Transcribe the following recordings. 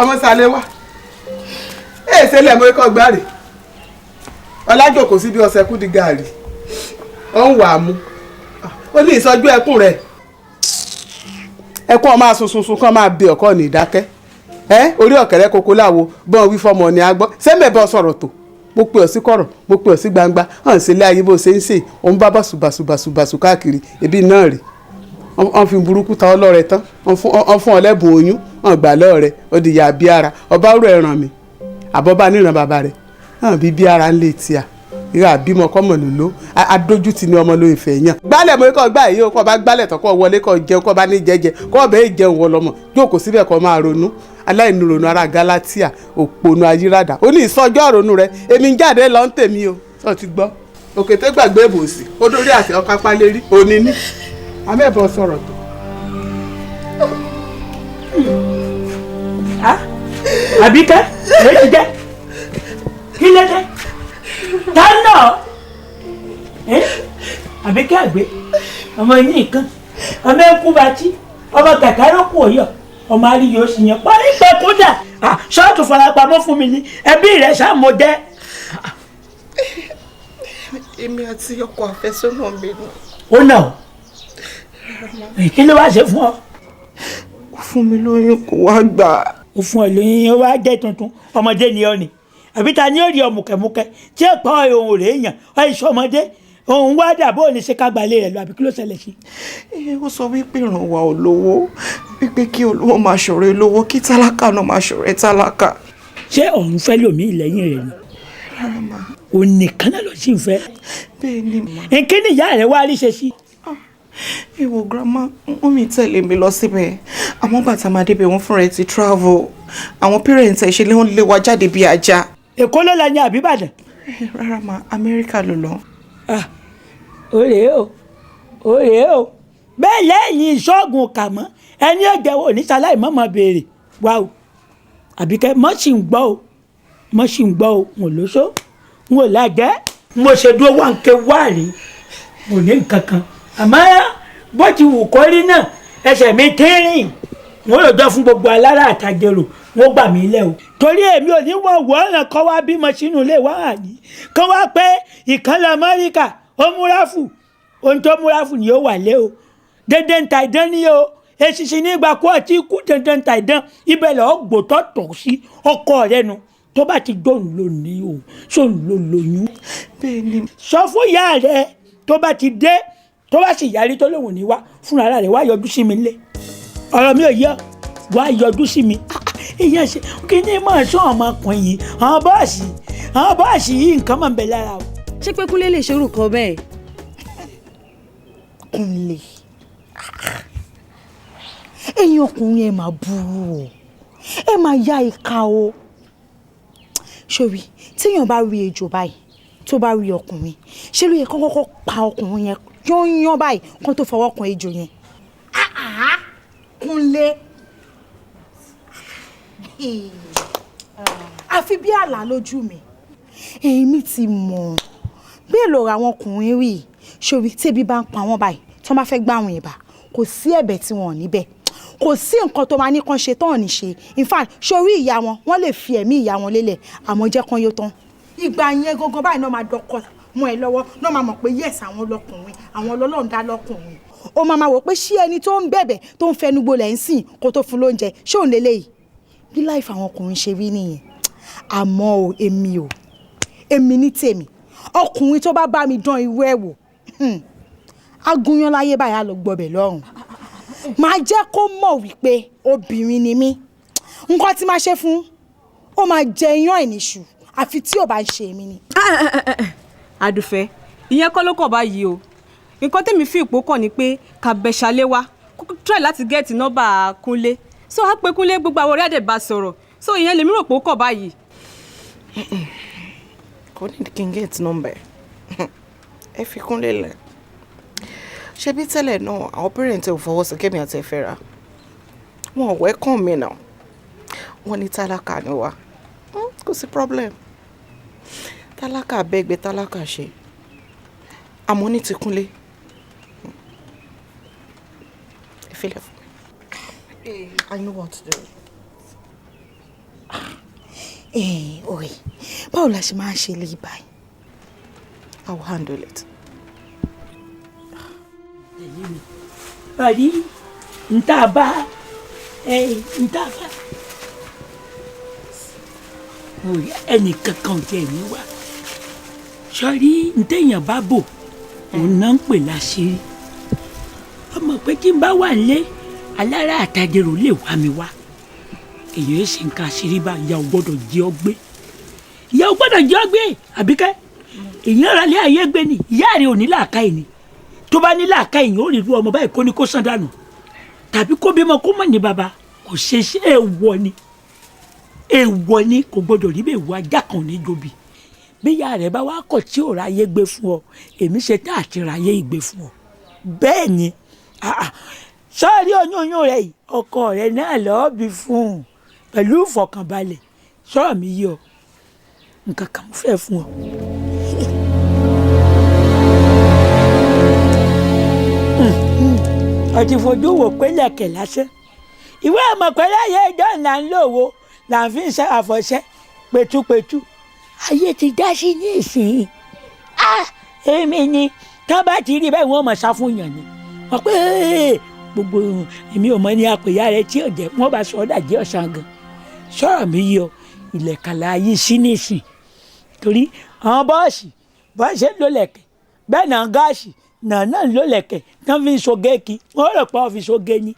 ọmọ sálẹ̀ wá èsè lẹ́mọ̀ ikọ̀ gbáre ọlájòkó sí bí ọsẹ kú di gàárì ó ń wà á mú ó ní ìsọjú ẹkún rẹ̀ ẹkún ọmọ asunsunsun kan máa bẹ ọkọ ní ìdákẹ́ orí ọ̀kẹ́rẹ́ koko láwo bọ́n wí fọmọ ní agbọ́ sẹ́mẹ̀ bọ́ sọ̀rọ̀ tó mo pè ọ́ sí kọ̀rọ̀ mo pè ọ́ sí gbangba hàn sílé ayé bó ṣe ń ṣe òun bá bàṣubàṣu káàkiri ebi náà rè wọ́n fi burúkú ta ọlọ́rẹ̀ tán wọ́n fún ọ lẹ́bùn oyún wọ́n gbà lọ́ọ̀rẹ́ ó di ìyá bí ara ọba rò ẹ̀ràn mi àbọ̀bá níran bàbá rẹ̀ hàn bí ara ń lè tíà ìhà àbímọ kọ́mọ lòló adójútì ni ọmọ ló ìfẹ́ yàn. gbálẹ̀ mo kọ́ gbá èyí o kọ́ bá gbálẹ̀ tán kọ́ wọlé kọ́ jẹun kọ́ bá ní jẹjẹ kọ́ bẹ́ẹ̀ jẹun wọ lọ́mọ jókòó síbẹ̀ kọ́ máa ronú aláìnírònú ara Gálátíà òpònú ayírádà ó ní ìsọjọ́ ronú rẹ èmi ń jáde lọ ń tèmi o sọ ti gbọ́ òkété gbàgbé ìbòsí ó dórí àti ọkà pálérí òní ní amẹ́bọ̀ sọ̀rọ̀ tó. Àbíkẹ́ èyí jẹ́ kí ló dé tánà Àbíkẹ́ àgbẹ̀ ọmọ yín kan ọmọ ẹkú bàtí ọmọ kàkàrọ̀ kù ọ̀yọ́ ọmọ àríyọ sì yẹn parí pé kódà ṣọ́ọ̀tù farapamọ́ fún mi ní ẹbí rẹ̀ ṣàmọ̀ jẹ́. èmi àti ọkọ àfẹ́sọ́nà mi ni. ó nà ó kí ló wá ṣe fún ọ. ó fún mi lóyún kó wá gbà. ó fún ọ lóyún ó wá jẹ́ tuntun ọmọdé ni ọ ni àbí ta ni ó rí ọ mùkẹ́mùkẹ́ tí ó pọ̀ ohun rẹ̀ yàn ọ ìṣọmọdé òun wá dà bó ní ṣe ká gbalẹ̀ rẹ̀ lọ àbí kí ló ṣẹlẹ̀ sí. ó sọ wípé ìrànwọ́ ò lówó wípé kí olówó máa ṣọ̀rẹ́ lówó kí tálákà náà máa ṣọ̀rẹ́ tálákà. ṣé òun fẹ́ lòmí lẹ́yìn rẹ̀ ni. rárá ma. òun nìkan náà ló sì ń fẹ́. bẹ́ẹ̀ ni ma. nkí ni ìyá rẹ̀ wá rí ṣe sí. ìwọ girama wọn mi tẹ̀lé mi lọ síbẹ̀ àmọ́ bàtà máa débẹ̀ wọ́n fúnra ẹ̀ ti travel àwọn parents ẹ̀ ṣe lé wa jáde bí ajá. èkó ló la ní àbíbàdàn. rárá ma Amẹ́ríkà ló lọ. òrè o bẹ́ẹ̀ lẹ́yìn ìṣọ́gun kà mọ́ ẹni ọ̀jẹ̀wò oníṣàláì mọ́mọ́ béèrè wá o Àbíkẹ́ mọ́ sì ń gbọ́ o n ò lóṣó n ò lájẹ́ mo ṣe dúró wá ń ké wá rí mo ní nǹkan kan àmọ́ bó ti wù kó rí náà ẹsẹ̀ mi tínrín wọ́n lò jọ fún gbogbo alára àtàjèrò wọ́n gbà mí lẹ́ o torí èmi ò ní wọ́n wọ́ ọ̀ràn kọ́ wá bímọ sínú ilé wa hàn ní kọ́ wá pé ìkànnì Amẹ́ríkà ó múráfù ohun tó múráfù ni ó wà lé o dandan ta ìdán ni o èsìsì nígbà kó ọtí kú dandan ta ìdán ibẹ̀ lọ́ọ́ gbòtọ́ tọ̀ sí ọkọ rẹ nu tó bá ti gbóhùn lónìí o sóun ló lóyún. bẹ́ẹ̀ni. sọ fún ìyá rẹ tó bá ti dé tó bá sì yarí tó lóhùn ní wá fúnra rẹ wá yọjú sí mi nílé ọ̀rọ̀ mi ò yẹ wá yọjú sí mi ìyẹn ṣe kí ni mọ̀ sọ ọmọkùnrin yìí àwọn bọ́ọ̀sì yìí nǹkan mọ̀ ń bẹ lára o. ṣé pé Kúnlé lè ṣerú kan bẹ́ẹ̀. Kúnlé ẹ̀yin ọkùnrin ẹ máa burú o ẹ máa ya ìka o sórí tíyàn bá rí ejò báyìí tó bá rí ọkùnrin ṣé ló yẹ kó kọ́kọ́ pa ọkùnrin yẹn yán báyìí kó tó fọwọ́ kan ejò yẹn. Kúnlé àfi bí àlá lójú mi èmi ti mọ̀ bẹ́ẹ̀ lọ́rọ̀ àwọn ọkùnrin rí sórí tẹ́bí bá ń pa wọ́n báyìí tó máa fẹ́ gbáwọn ìbá kò sí ẹ̀bẹ̀ tí wọ́n ò níbẹ̀ kò sí nǹkan tó máa ní kán ṣe tán ò ní ṣe in fact sórí ìyá wọn lè fi ẹ̀mí ìyá wọn lélẹ̀ àmọ́ jẹ́ kán yó tán ìgbà yẹn gangan báyìí náà máa dọkọ mọ́ ẹ lọ́wọ́ náà máa mọ̀ pé yes àwọn lọkùnrin àwọn ọlọ́run dá lọ́kùnrin ó máa wò pé ṣé ẹni tó ń bẹ̀bẹ̀ tó ń fẹnu gbolẹ̀ ń sìn kó tó fún lóúnjẹ ṣé òun lélẹ́yìí bí láìfà àwọn ọkùnrin ṣe rí nìyẹn àmọ́ èmi ní tèmi ọkùnrin tó bá bá mi dán irú ẹ̀ wò agúnyán láyé báyà lọ gbọbẹ̀ lọ́rùn máa jẹ́ kó mọ̀ wípé obìnrin ni mí nǹkan tí máa ṣe fún ó máa jẹ iyán ìníṣù àfi tí ò bá ń ṣe èmi ni. Àdùfẹ́ ìyẹn kọ́ ló kọ̀ báyìí o nǹkan tèmi fi ìpò kàn ni pé kàbẹ̀ṣálé wa kókó try láti gẹ́ẹ̀tì nọ́mbà Kúnlé so á pé Kúnlé gbogbo àwọn ọ̀rẹ́ àdẹ̀bà sọ̀rọ̀ so ìyẹn lèmi rò pé ó kọ̀ báyìí. kò ní kí n gẹ́ẹ̀tì nọ́mbà ẹ fi Kúnlé lẹ̀ ṣebí tẹ́lẹ̀ náà àwọn pẹ́rẹ́ǹtì ò fọwọ́ sí kémi àti ẹ̀fẹ́ ra wọn ò wẹ́kàn mi náà wọ́n ní tálákà ni wa kò sí problem tálákà bẹ́gbẹ́ tálákà ṣe àmọ́ ní ti Kúnlé ẹ fi lẹ̀ fún mi. I know what to do. ọ̀rẹ́ báwo la ṣe máa ń ṣe lè báyìí. I will handle it. Bari, ntaba, ẹnì kankan tẹ̀ mí wá. Sọ́rí ntẹ̀yàn bá bò, òun náà ń pè láṣìírí. Ọmọ pé kí n bá wà nílé, alára àtàjẹrò lè wá mi wá. Èyí ṣe nǹkan àṣírí bá ìyá ò gbọ́dọ̀ jẹ́ ọ gbé. Ìyá ò gbọ́dọ̀ jẹ́ ọ gbé, Àbíkẹ́. Èyàn ara lé ayé gbé ni, ìyá rẹ̀ ò ní làákàyè ni. Tó bá ní làákàyè yìí ó rí irú ọmọ báyìí kó ní kó sán dànù. Tàbí kó bímọ kó mọ̀ ní bàbá, kò ṣe ṣe èèwọ̀ ni. Èèwọ̀ ni kò gbọ́dọ̀ rí bẹ́ẹ̀ wọ ajá kan ní jobi. Bí ìyá rẹ̀ bá wá kọ̀ tí ò ráyé gbé fún ọ, èmi ṣe tá àti ráyé ìgbé fún ọ. Bẹ́ẹ̀ ni, sọ́ọ́rí oyún rẹ̀ yìí, ọkọ rẹ̀ náà lọ́ọ́ bí fún un pẹ̀lú ìfọ̀kànbalẹ̀. Sọ́ọ̀ mi yí ọ, nǹkan kan mo fẹ́ fún ọ. Ọtí fojú wò pé lẹ̀kẹ̀ lásán. Ìwé àmọ̀pẹ́lẹ́ ayé ìjọ là ń lò wo là ń fi ń ṣe àfọ̀ṣẹ́ pẹ̀tùpẹ̀tù. Ayé ti dá sí ní ìsìn. Èmi ni tá bá ti rí báyìí wọ́n mọ̀ sá fún yàn ni. Wọ́n pé gbogbo èmi ò mọ ní apèyà rẹ tí ò jẹ́ wọ́n bá sọ ọ́ dàjẹ́ ọ̀sán gan. Sọ̀rọ̀ mi yọ ìlẹ̀kàlà ayé sí ní ìsìn. Torí àwọn bọ́ọ̀sì ló lẹ̀kẹ̀ bẹ́ẹ̀ náà gáàsì nàánà ló lẹ̀kẹ̀ tán fi ń soge kí wọ́n rò pé wọ́n fi soge ni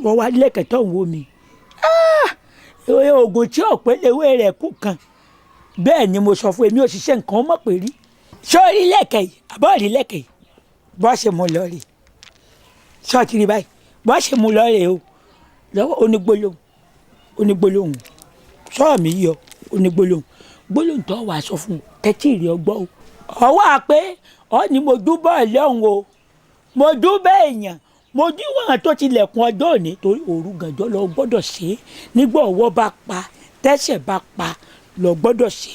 wọ́n wá lẹ̀kẹ̀ tó ń wo mi. Oògùn tí ò pé léwé rẹ̀ kú kan bẹ́ẹ̀ ni mo sọ fún èmi òṣìṣẹ́ nǹkan mọ̀ pé rí sórí lẹ̀kẹ̀ yìí àbọ̀rí lẹ̀kẹ̀ yìí bọ́ ṣe mú lọ rè sọ́ọ̀tì rí báyìí bọ́ ṣe mú lọ rè o lọ́wọ́ onígbólóhùn sọ́ọ̀ mi yọ onígbólóhùn tó wàá sọ fún un tẹ́tí rí ọgbọ́ o ọwọ́ àpé ọ ni mo dúbọ̀ lọ́hùn o mo dúbọ̀ èèyàn mo díwọ̀n tó tilẹ̀kùn ọjọ́ òní torí òru gànjọ́ lọ gbọ́dọ̀ ṣe é nígbà ọwọ́ bá pa tẹ́sẹ̀ bá pa lọ gbọ́dọ̀ ṣe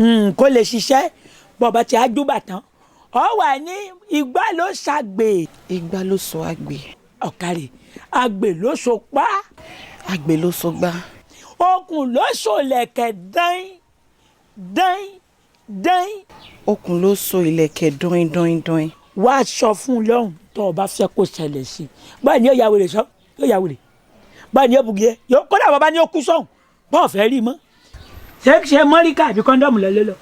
é kó lè ṣiṣẹ́ bọ̀bá tí a dúbà tán ọ wà ní igbá ló ṣàgbè. Igbá ló sọ àgbè. Ọ̀kàrẹ̀ àgbè ló so pa. Àgbè ló sọ gbá. Okùn ló so lẹ̀kẹ̀ dán. Okùn ló so ìlẹ̀kẹ̀ dán. Wá sọ fún un lọ́hùn tó o bá fẹ́ kó ṣẹlẹ̀ sí i báyìí ni yóò ya wèrè sọ yóò ya wèrè báyìí ni yóò bugi ẹ yóò kódà bàbá ni yóò kú sọ̀hún bọ́ọ̀ fẹ́ rí i mọ́. ṣé mọ́ríkà àbí kọ́ńdọ́ọ̀mù lọ lé lọ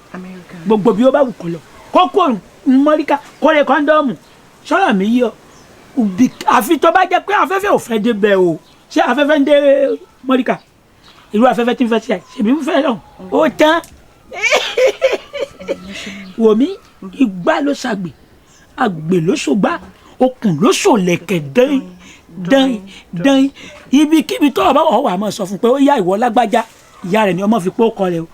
gbogbo bí ó bá wù kó lọ kókó mọ́ríkà kórè kọ́ńdọ́ọ̀mù sọ̀rọ̀ mi yọ àfi tó bá jẹ́ pé afẹ́fẹ́ ò fẹ́ dé bẹ́ẹ̀ o ṣé afẹ́fẹ́ ń dé mọ́ríkà irú afẹ́fẹ́ tí ń fẹ́ sí ẹ ṣèbí ń fẹ́ lọ ó tán wòmí igbá ló ṣàgbè àgbè ló ṣògbà okùn ló ṣòlẹ̀kẹ̀ dán ibikíbi tó ọba wà wà máa sọ fún pé ó yá ìwọ lágbájá ìyá rẹ̀ ni ọmọ fi pé ó kọ rẹ̀ o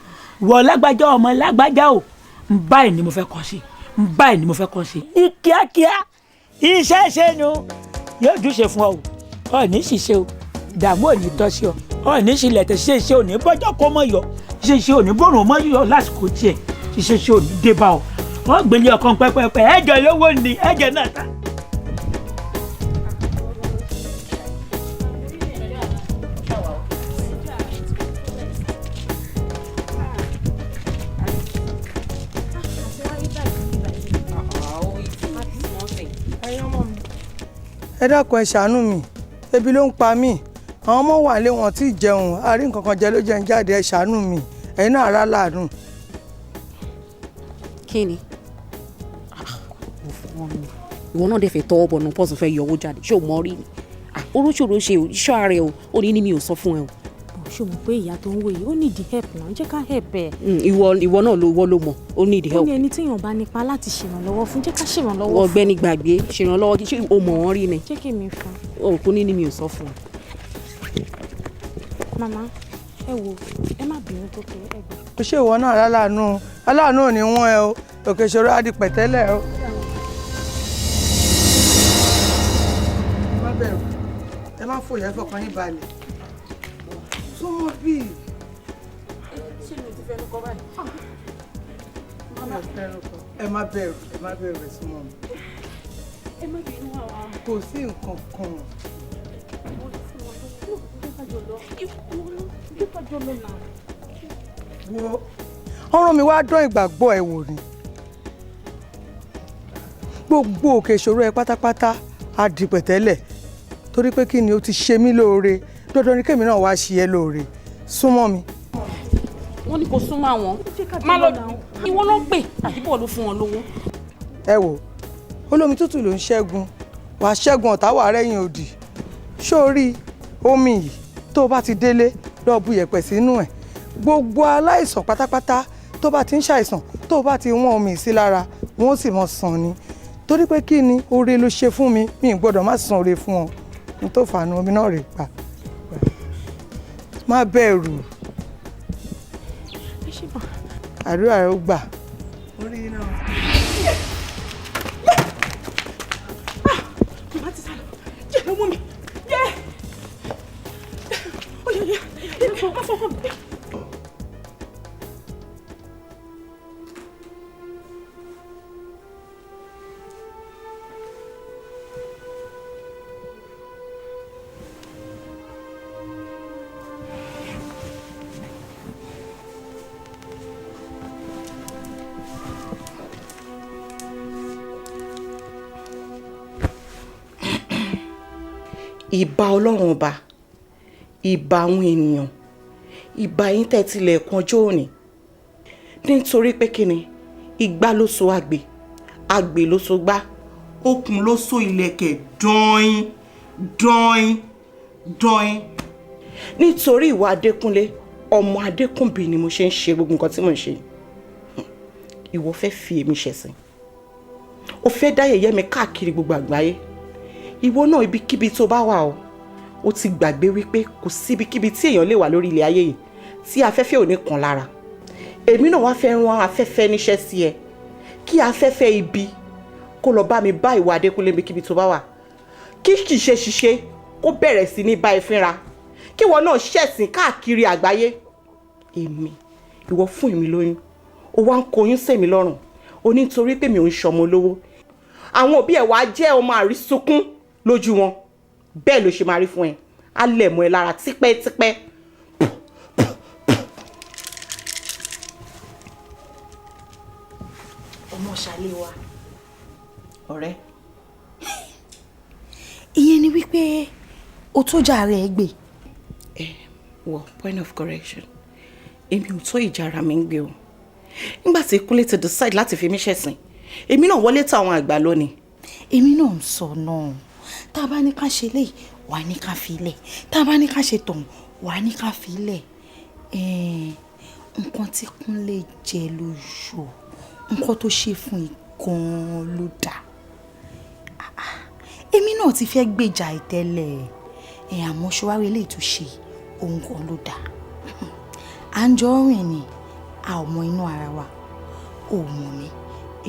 ìwọ lágbájá ọmọ lágbájá o ń báyìí ni mo fẹ́ kọ́ sí ní kíákíá iṣẹ́ ṣe nu yóò dúṣe fún ọ ọ ní ṣiṣẹ́ o ìdààmú ò ní tọ́ sí ọ ní ṣílẹ̀ tẹ̀ ṣe ò ní bọ́jọ́ kó mọ̀ yọ ṣe ò ní bọ́rùn mọ́ yọ lásìkò tiẹ̀ ṣe ò ní dé bá ọ wọ́n gbélé ọkàn pẹ́pẹ́pẹ́ ẹ̀jọ̀ lówó ni ẹ̀jẹ̀ náà ta. ẹ dákun ẹ ṣàánú mi ebi ló ń pa mí àwọn ọmọ wà lé wọn tí ì jẹun àárín nǹkan kan jẹ ló jẹun jáde ẹ ṣàánú mi ẹ̀yin náà ará láàánú. kí ni ìwọ náà dẹ̀ fẹ́ tọwọ́ bọ̀ nù pọ́sùn fẹ́ yọ owó jáde ṣé o mọ rí ni oróṣòro ṣe iṣọ́ ara ẹ o ó ní ní mi ò sọ fún ẹ o. ṣé o mọ̀ pé ìyá tó ń wò yìí ó need help náà jẹ́ ká help ẹ̀. ìwọ náà ló mọ̀ ó need help. ó ní ẹni téèyàn bá nípa láti ṣèrànlọ́wọ́ fún jẹ́ ká ṣèrànlọ́wọ́ fún. ọ̀gbẹ́ni gbàgbé ṣèrànlọ́wọ́ ṣé o mọ̀ wọ́n rí ni. jẹ́ kí mi fún. o kò ní ní mi ò sọ fún ẹ. màmá ẹ wo ẹ má bínú tó tó ẹ gbà. ó ṣe ìwọ náà aláàánú ò ní wọ́n ẹ o òkè ìṣòro á di pẹ̀tẹ́lẹ̀ o. má bẹ̀rù ẹ má fòyà ẹ fọkàn yín balẹ̀ súnmọ́ bíi. ṣé mi ti fẹnu kọ báyìí. ẹ má bẹ̀rù ẹ súnmọ́ mi. ẹ má bínú àwa. kò sí nǹkan kan. wo ọ̀ràn mi wá dán ìgbàgbọ́ ẹ wò ni gbogbo òkè ìṣòro ẹ pátápátá á di pẹ̀tẹ́lẹ̀ torí pé kí ni o ti ṣe mí lóore dandan ni kémi náà wá ṣe ẹ lóore súnmọ́ mi. wọ́n ní kó súnmọ́ àwọn má lọ ìwọ ló pè àbí bọ́ọ̀ ló fún wọn lówó. ẹ wò olómi tútù ló ń ṣẹ́gun wàá ṣẹ́gun ọ̀tá wà rẹ́yìn òdì sórí omi yìí tó o bá ti délé lọ́ọ́ bu yẹ̀pẹ̀ sínú ẹ̀ gbogbo aláìsàn pátápátá tó bá ti ń ṣàìsàn tó bá ti wọ́n omi sí lára wọ́n sì mọ̀ sàn ni torí pé kí ni oore ló ṣe fún mi mi ì gbọ́dọ̀ má san oore fún ọ ní tó fàánù omi náà rè pa má bẹ̀rù àdúrà rẹ ó gbà. orí náà. ìbà ọlọ́run ọba ìbà àwọn ènìyàn ìbà yín tẹ̀tilẹ̀ ẹ̀kan ọjọ́ òní nítorí pé kíni igbá ló so àgbè àgbè ló so gbá okùn ló so ìlẹ̀kẹ̀ dọ́in dọ́in dọ́in nítorí ìwà Adékúnlé ọmọ Adékúnbí ni mo ṣe ń ṣe gbogbo nǹkan tí mo ń ṣe ìwọ fẹ́ fi èmi ṣẹ̀sín o fẹ́ dá yẹ̀yẹ́ mi káàkiri gbogbo àgbáyé ìwọ náà ibikíbi tó bá wà o ti gbàgbé wípé kò sí ibikíbi tí èèyàn lè wà lórí ilẹ̀ ayé yìí tí afẹ́fẹ́ ò ní kàn lára èmi náà wá fẹ́ rán afẹ́fẹ́ níṣẹ́ sí ẹ kí afẹ́fẹ́ ibi kó lọ bá mi bá ìwà Adékúnlé ibikíbi tó bá wà kí ṣìṣe ṣìṣe kó bẹ̀rẹ̀ sí ní bá ẹ fínra kí ìwọ náà ṣẹ̀sìn káàkiri àgbáyé èmi ìwọ fún mi lóyún o wá ń kọyún sẹ́mi lọ́rùn o ní nítorí pé mi ò ń ṣọmọ lówó àwọn òbí ẹ̀ wá jẹ́ ọmọ àrísùnkún lójú wọn bẹ́ẹ̀ ló ṣe máa rí fún ẹ á lẹ̀ mọ́ ẹ lára tipẹ́tipẹ́. ọmọ ṣàlẹ̀ wa ọ̀rẹ́. ìyẹn ni wípé o tó jà rẹ̀ gbé. Well, point of correction èmi ò tó ìjà ara mi ń gbé o nígbà tí Kúnlé ti decide láti fi mí ṣẹ̀sìn èmi náà wọlé tó àwọn àgbà lónìí. èmi náà ń sọ náà tá a bá ní ká ṣe lè wà ní ká fi lẹ̀ tá a bá ní ká ṣe tọ̀hún wà ní ká fi lẹ̀ nǹkan tí Kúnlé jẹ ló yọ nǹkan tó ṣe fún gan-an ló dá èmi náà ti fẹ́ gbèjà ìtẹ́lẹ̀ àmọ́ ṣọwárí eléyìí tó ṣe ohun kan ló dá à ń jọ rìn ni a ò mọ inú ara wa ò mọ̀ mi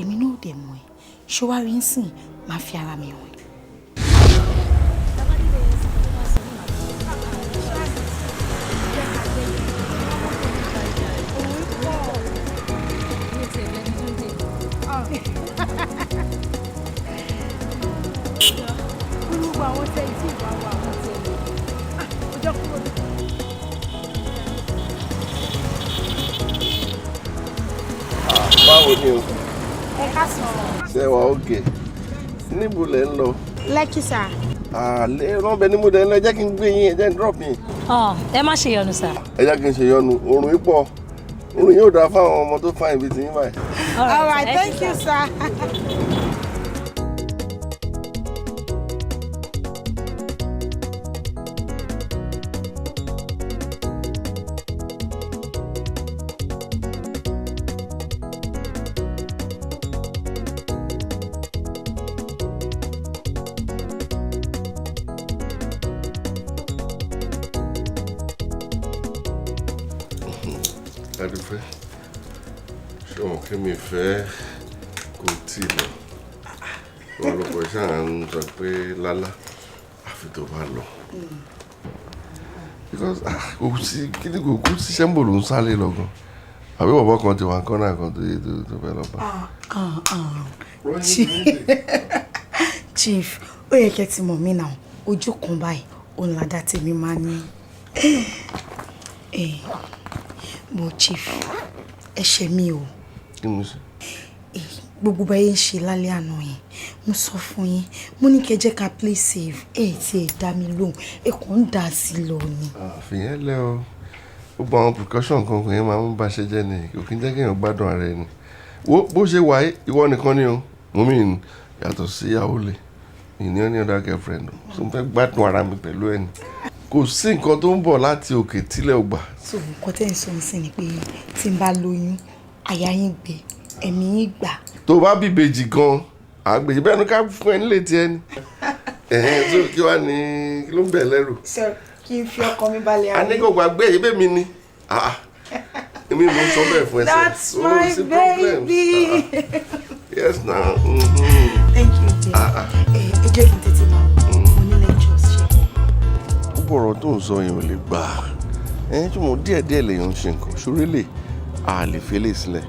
èmi náà ò dẹ̀ mọ̀ ẹ́ ṣọwárí ń sìn máa fi ara mi hàn. báwo ni o. ẹ ká sọ. ṣé wàá òkè níbo lẹ ń lọ. Lẹ́kì sà. àlẹ́ ránbẹ ní mo dẹ̀ ń lọ ẹ jẹ́ kí n gbé yín ẹ jẹ́ n drop yín. ẹ má ṣe yọnu sà. ẹ jẹ́ kí n ṣe yọnu oorun yìí pọ̀ oorun yóò dáa fáwọn ọmọ tó fáyìn bíi tiyín báyìí. all right thank you sir. Adúfẹ́ ṣé wọn kí mi fẹ́ kó tí lọ wọn lọ pọ̀ ṣáà ń sọ pé lálá àfi tó bá lọ because kò sí kíni kò kú sí sẹ́ńbò ló ń sáré lọ́gàn àbí bàbá kan ti wà ń kọ́nà kan tó yẹ tó fẹ́ lọ bá. Chief ó yẹ kẹ́ ti mọ̀ mí náà ojú kan báyìí òun ládàá tèmi máa ní. mo chief ẹ ṣe mí o. kí ni mo ṣe. gbogbo báyìí ń ṣe lálẹ́ àná yẹn mo sọ fún yín mo ní kẹ́ jẹ́ ká play safe ẹ̀ tí ẹ̀ dá mi lóhùn ẹ̀ kàn ń dà sí lọ ni. àfihàn lẹ o gbogbo àwọn precaution kankan yẹn máa ń bá ṣe jẹ́ ni kò kí ń jẹ́ kéèyàn gbádùn ara ẹni bó ṣe wà ìwọ nìkan ni o mo mìíràn yàtọ̀ sí ìyàwó lè ìní ní other girlfriend o so mo fẹ́ gbádùn ara mi pẹ̀lú ẹni kò sí nǹkan tó ń bọ̀ láti òkè tílẹ̀ ò gbà. so nǹkan tẹ́ ń sọ sí ni pé tí n bá lóyún àyà yín gbé ẹ̀mí yín gbà. tó bá bí ìbejì gan àgbèjì bẹ́ẹ̀ ni ká fún ẹ nílé tiẹ̀ ni tó kí wàá ní kí ló ń bẹ̀ lẹ́rù. sọ kí n fi ọkọ mi balẹ̀ a ní kò gbàgbé èyí bẹ́ẹ̀ mi ni èmi mo sọ bẹ́ẹ̀ fún ẹsẹ̀. that's my baby. yes na. thank you dear. ẹ jẹ́ kí n tètè máa mo ní lectures ṣe. púpọ̀ ọ̀rọ̀ tó ń sọ yẹn ò lè gbà tí mo díẹ̀díẹ̀ lèèyàn ń ṣe nǹkan ṣorí lè a lè fi lè sílẹ̀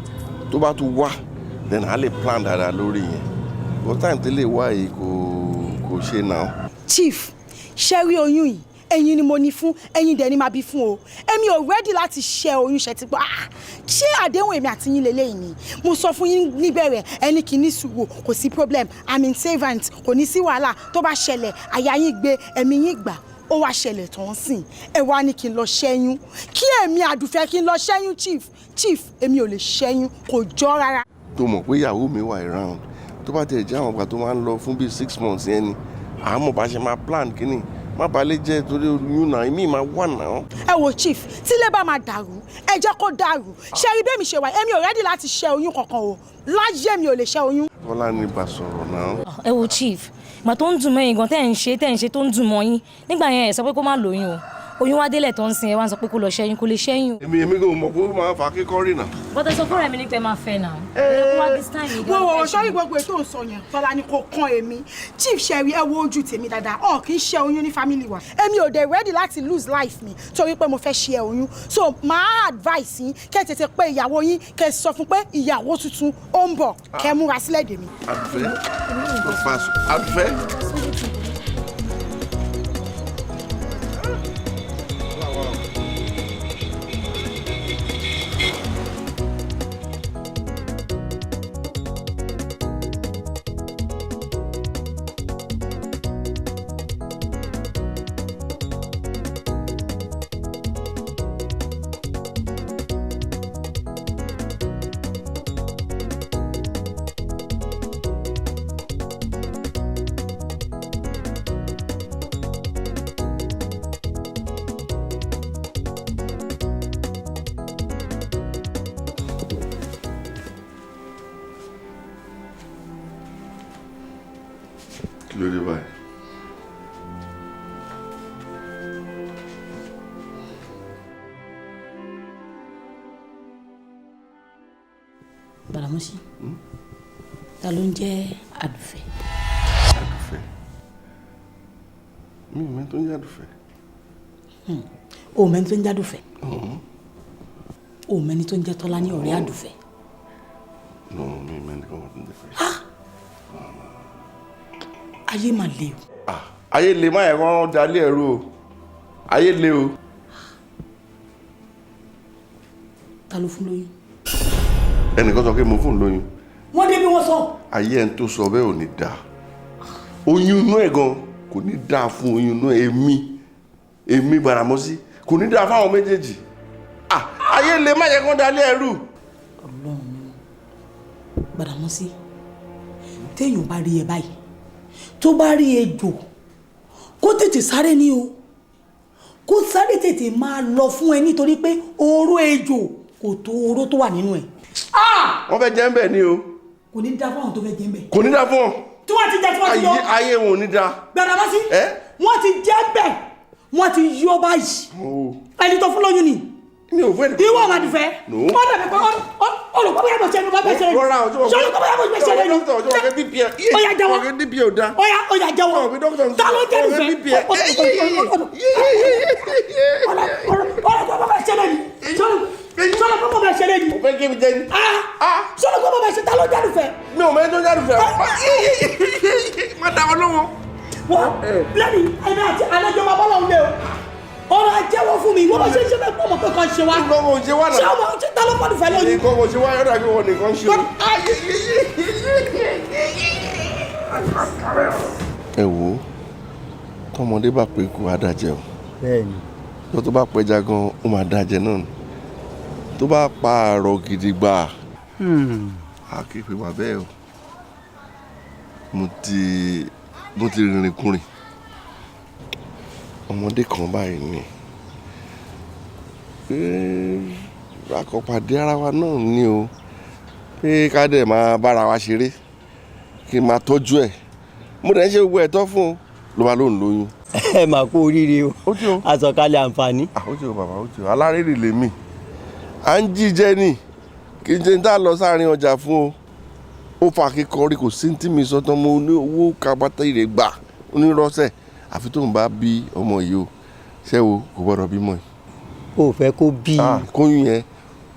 tó bá tún wá then a lè plan dáadáa lórí yẹn but time tẹ́lẹ̀ wá yìí kò ṣe náà. chief ṣe rí oyún yìí ẹ̀yin ni mo ní fún ẹ̀yin dẹ̀ ni máa bí fún o èmi ò ready láti ṣe oyún ṣe ti gbọ́ ṣé àdéhùn èmi àti yín lélẹ́yìn ni mo sọ fún yín níbẹ̀rẹ̀ ẹni kì í ní sùúrù kò sí problem I'm in servant kò ní sí wàhálà tó bá ṣẹlẹ̀ àyà yín gbé ẹ̀mí yín gbà ó wá ṣẹlẹ̀ tó ń sìn ẹ wá ní kí n lọ ṣẹ́yún kí èmi àdùfẹ́ kí n lọ ṣẹ́yún chief èmi ò lè ṣẹ́yún kò jọ rárá. tó mọ̀ pé ìyàwó mi wà around tó bá tẹ̀ jẹ́ àwọn ọgbà tó máa ń lọ fún bíi 6 months yẹn ni àmọ́ bá ṣe máa plan kínní má balẹ̀ jẹ́ torí oyún náà èmi máa wà náà. ẹ wo chief tílé bá máa dàrú ẹ jẹ́ kó dàrú ṣe rí bẹ́ẹ̀ mi ṣe wà èmi ò rẹ́dí láti ṣe oyún kankan o láyé mi ò lè ṣe oyún. bọ́lá ní bá sọ̀rọ̀ náà. ẹ wo chief ìgbà tó ń dùn mọ́ yín gan tẹ́ ń ṣe tó ń dùn mọ́ yín nígbà yẹn ẹ sọ pé kó má lóyún o oyún wá délẹ̀ tó ń sin ẹ wá ń sọ pé kó lọ ṣẹ́yún kó lè ṣẹ́yún. èmi kò mọ̀ pé ó máa fa kíkọ́ rìn náà. bọ́tẹ́ sọ fúnra mi ní pé máa fẹ́ náà. wọ́n sọ́rí gbogbo ètò ìsọ yẹn tọ́lá ni kò kàn èmi chief ṣẹ̀rí ẹ wo ojú tèmi dáadáa ọ̀ kì í ṣe oyún ní family wa èmi ò dé ready láti lose life mi torí pé mo fẹ́ ṣe oyún so máa advice yín kẹ́ tètè pé ìyàwó yín kẹ́ sọ fún pé ìyàwó tuntun ó ń bọ̀ kẹ́ múra sílẹ̀ dè mí. àdùfẹ́. kí ló dé báyìí. Bàlámọ́sí ta ló ń jẹ́ Àdùfẹ́. Àdùfẹ́ mi ò mẹ́ni tó ń jẹ́ Àdùfẹ́. O mẹ́ni tó ń jẹ́ Àdùfẹ́. O mẹ́ni tó ń jẹ́ Tọ́lá ní ọ̀rẹ́ Àdùfẹ́. No, mi ò mẹ́ni kan tó ń jẹ́ fẹ́. Ayé mà le o. Ayé le má ẹ̀rọ dalé ẹ̀rú o. Ayé le o. Ta ló fún lóyún? Ẹnìkan sọ pé mo fún lóyún. Wọ́n dé bí wọ́n sọ. Ayé ẹni tó sọ bẹ́ẹ̀ ò ní dáa. Oyún inú ẹ̀ gan kò ní dáa fún oyún inú èmi Bàlámọ́sí kò ní dáa fáwọn méjèèjì. Ayé le má yẹ kán dalé ẹ̀rú. Ọlọ́run mi Bàlámọ́sí téèyàn bá rí ẹ báyìí tó bá rí ejò kó tètè sáré ní o kó sáré tètè máa lọ fún ẹ nítorí pé oró ejò kò tó oró tó wà nínú ẹ. Wọ́n fẹ́ jẹ́ ń bẹ̀ ni o. Kò ní dá fún àwọn tó fẹ́ jẹ́ ń bẹ̀. Kò ní dá fún ọ. Tí wọ́n ti jẹ́ tí wọ́n ti yọ. Ayé wọn ò ní dá. Bàlámọ́sí wọ́n ti jẹ́ bẹ̀ wọ́n ti yọ báyìí ẹni tó fún lóyún ni. Mi ò fẹ́ ní. Ìwọ Àdùfẹ́. Wọ́n dàbí pé olùkọ́ bóyá mo ṣe ẹnu bá bẹ́ẹ̀ ṣe lẹ́nu. Rọra ọjọ́ ṣé olùkọ́ bóyá mo ṣe lẹ́nu. Oya jẹ́wọ́. Oya jẹ́wọ́. Ta ló jẹ́ Àdùfẹ́? Olùkọ́ bá bẹ́ẹ̀ ṣe lẹ́nu. Sọlọ́kọ́ bá bẹ́ẹ̀ ṣe lẹ́nu. O fẹ́ kí mi jẹ́ ni. Sọlọ́kọ́ bá bẹ́ẹ̀ ṣe ta ló jẹ́ Àdùfẹ́? Mi ò mẹ́rin tó jẹ́ Àdùfẹ́. Má dá ọ lọ́wọ́. Wọ́n lẹ́nu ẹ̀mí àti àlejò máa bọ́lọ̀ ń lé o. ọ̀rọ̀ ajẹ́wọ́ fún mi ìwọ́n bá ṣe ń ṣe bẹ́ẹ̀ pọ̀ mọ́ pé kan ṣe wá. nǹkan kò ṣe wá náà. ṣé ọmọ ṣe ta ló fọdún fẹ́ lóyún. nǹkan kò ṣe wá yọ̀dà kí wọ́n nìkan ṣe. ẹ wo tọmọdé bá pé kú adájẹ o. bẹ́ẹ̀ni. tó bá pẹja gan ó máa dájẹ náà ni tó bá pa àrọ̀ gidi gbà á kì í pè wá bẹ́ẹ̀ o. mo ti rìnrìn kùnrin ọmọdé kan báyìí ni akọ̀pàdé ara wa náà ni o pé ká dẹ̀ máa bára wa ṣeré kí n máa tọ́jú ẹ̀ mo dẹ̀ ń ṣe gbogbo ẹ̀tọ́ fún un ló bá lóun lóyún. ẹ mà kú oríire o àsọkalẹ̀ àǹfààní. ó ti o bàbá ó ti o alárèrè lèmi à ń jíjẹ ni kí n ṣe dá lọ sáàrin ọjà fún o ó fa kíkọrí kò sí tí mi sọtán mo ní owó kábátá ìrè gbà onírọ́sẹ̀ àfi tóun bá bí ọmọ yìí o ṣé o kò gbọ́dọ̀ bímọ yìí. o fẹ́ kó bí. kóyún yẹn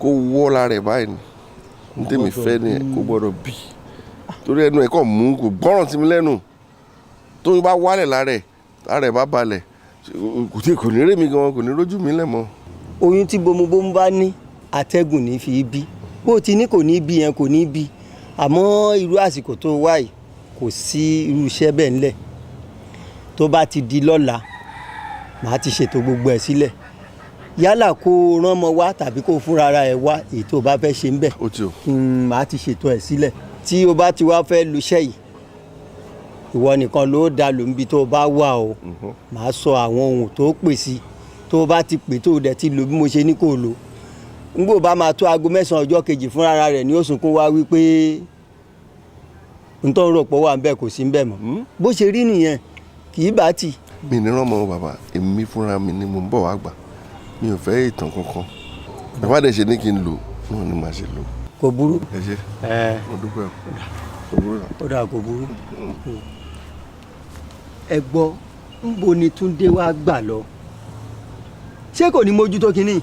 kó wọ́ lára ẹ̀ báyìí ni n tèmi fẹ́ ni kó gbọ́dọ̀ bí torí ẹnu ẹ̀ kàn mú kò gbọ́ràn sí mi lẹ́nu tóyún bá wálẹ̀ lára ẹ̀ bá balẹ̀ kò ní rèmi gan kò ní rójú mi lẹ̀ mọ́. oyún tí bomubomu bá ní atẹ́gùn ní fi bí bó o ti ní kò ní bí yẹn kò ní bí àmọ́ irú àsìkò tó wà yìí kò sí irú iṣẹ́ bẹ́ẹ̀ ńlẹ̀ tó bá ti di lọ́la màá ti ṣètò gbogbo ẹ̀ sílẹ̀ yálà kó o rán ọmọ wá tàbí kó o fúnra ara ẹ̀ wá èyí tó o bá fẹ́ ṣe ń bẹ̀ màá ti ṣètò ẹ̀ sílẹ̀ tí o bá ti wá fẹ́ lu iṣẹ́ yìí ìwọ nìkan ló dá lò níbi tó o bá wà o màá sọ àwọn ohun tó pè sí tó o bá ti pè tó o dẹ̀ ti lò bí mo ṣe ní kó o lò ngbò bá máa tó aago 9 ọjọ́ kejì fúnra ara rẹ̀ ní ó sunkún wá wípé ntọ́ ń rò pọ̀ wà ń bẹ̀ kò sí ń bẹ̀ mọ́ bó ṣe rí nìyẹn kì í bá tì. mi ní rán mọ́ bàbá èmi fúnra mi ni mo ń bọ̀ wá gbà mi ò fẹ́ ìtàn kankan bàbá dẹ̀ ṣe ní kí n lò náà ni màá ṣe lò. kò burú. ẹ ṣe mo dúpẹ́ kò burú. ó dà kò burú. ẹ gbọ́ ńbo ni Túndé wá gbà lọ ṣé kò ní mójútó kínní.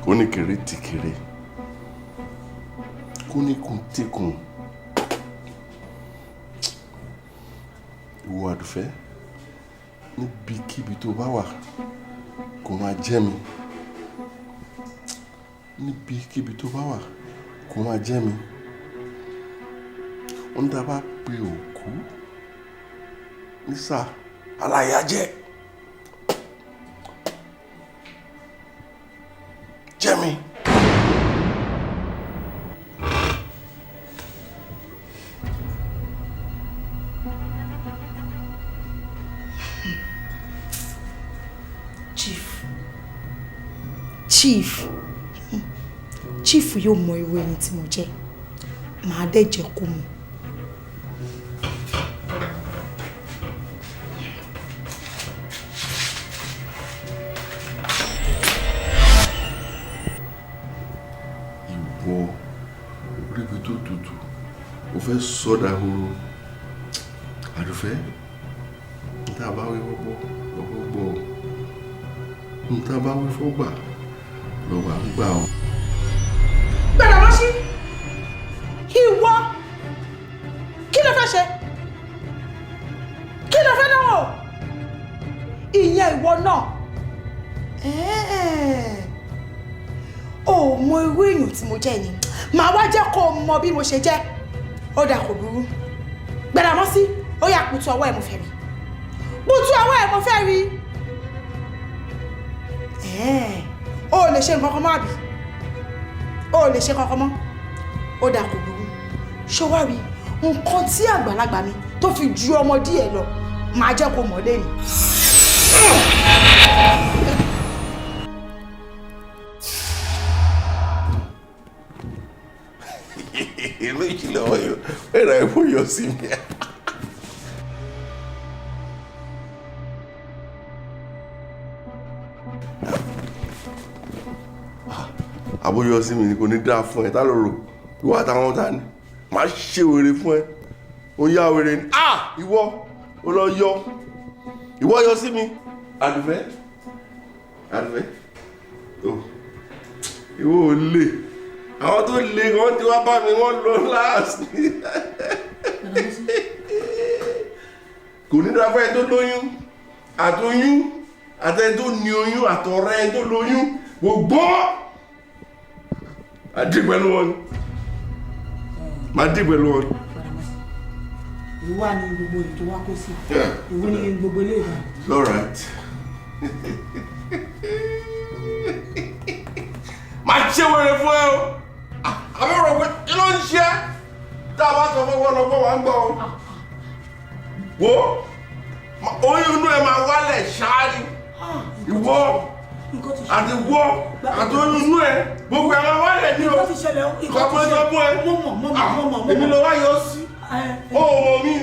kó ní kéré tí kéré kó ní kun tí kun ìwọ Àdùfẹ́ níbikíbi tó bá wà kó máa jẹ́ mi níbikíbi tó bá wà kó máa jẹ́ mi wọ́n dá bá pe òkú ní sáà aláyàjẹ́ jẹ́ mi. Chief yóò mọ irú ẹni tí mo jẹ́ màá dẹ̀ jẹ́ kó mọ̀. ìwọ oríbi tó tutù o fẹ́ sọ́dà horo Àdùfẹ́ níta bá wí wọ́pọ̀ lọ́wọ́ gbọ́ ọ níta bá wí fọ́gbà lọ́wọ́ àgbà ọ. gbẹ̀rẹ̀ wá sí ìwọ kí ló fẹ́ ṣe kí ló fẹ́ náwó ìyẹn ìwọ náà o mọ irú èèyàn tí mo jẹ́ ni màá wá jẹ́ kó o mọ bí mo ṣe jẹ́ ó dà kò burú gbẹ̀rẹ̀ wá sí ó yá pùtù ọwọ́ ẹ̀ mo fẹ́ rí pùtù ọwọ́ ẹ̀ mo fẹ́ rí o ò lè ṣe nǹkan kan mọ́ àbí o ò lè ṣe kankan mọ́ ó dà kò burú ṣọwárí nǹkan tí àgbàlagbà mi tó fi ju ọmọdé ẹ lọ máa jẹ́ kó mọ̀ lẹ́yìn. inú ìjìnlẹ̀ ọ̀yọ́ ẹ̀rọ ẹ̀fọ́ yọ sí mi. àbóyọ sí mi ni kò ní dáa fún ẹ tá ló rò ìwọ àtàwọn ta ni máa ṣe wèrè fún ẹ ó yá wèrè ni ìwọ ó lọ yọ ìwọ yọ sí mi Àdùfẹ́ ìwọ ò lè àwọn tó lè wọ́n ti wá bá mi wọ́n lọ láàsì kò ní dáa fún ẹ tó lóyún àtoyún àtẹni tó ní oyún àtọ̀rẹ́ ẹ tó lóyún gbogbo àdí pẹ̀lú wọn ni máa dí pẹ̀lú wọn ni. ìwà ni gbogbo ètò wa kó sí ìwọ ni gbogbo ilé ìwà. All right. máa ṣe wẹrẹ fún ẹ o àbẹ̀rẹ̀ pé kí ló ń ṣe tá a bá sọ fún wọn lọ́gbọ́n wa ń gbọ́ o wo oyún inú ẹ máa wálẹ̀ ṣáájú ìwọ àti wọ àti oyún inú ẹ gbogbo ẹ máa wálẹ̀ ní o kọ́pẹ́ sọ fún ẹ èmi ló wá yọ sí ó mọ̀ mí.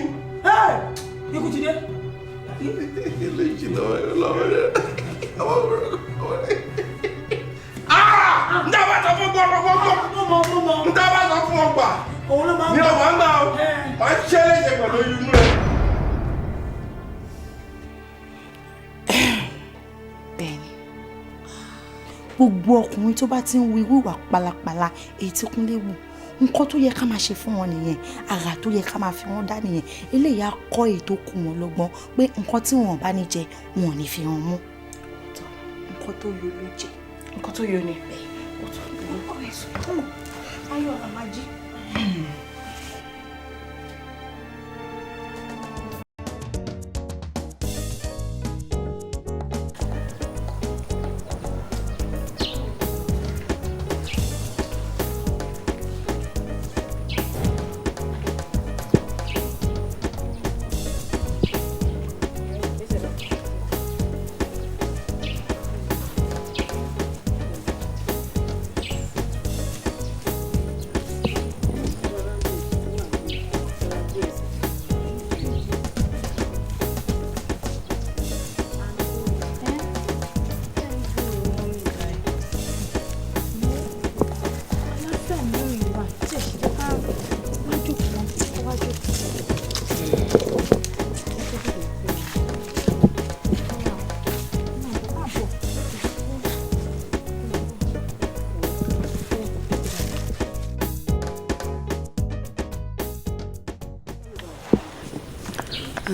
ikú ti dé. ilé ìjìnlẹ̀ rẹ̀ ndaba sọ fún gbọ́ ndaba sọ fún ọgbà ní ọgbà ńgbà ó máa ń ṣe léṣe pẹ̀lú inú ẹ̀. bẹ́ẹ̀ni gbogbo ọkùnrin tó bá ti ń wu irú ìwà pálapàla èyí tí Kúnlé wù nǹkan tó yẹ ká máa ṣe fún wọn nìyẹn àrà tó yẹ ká máa fi wọn dá nìyẹn eléyìí á kọ́ ètò kù wọn lọ́gbọ́n pé nǹkan tí wọn bá ní jẹ wọn ò ní fi hàn mú nǹkan tó yọ ló jẹ nǹkan tó yọ ni ayọ̀ àmàjí.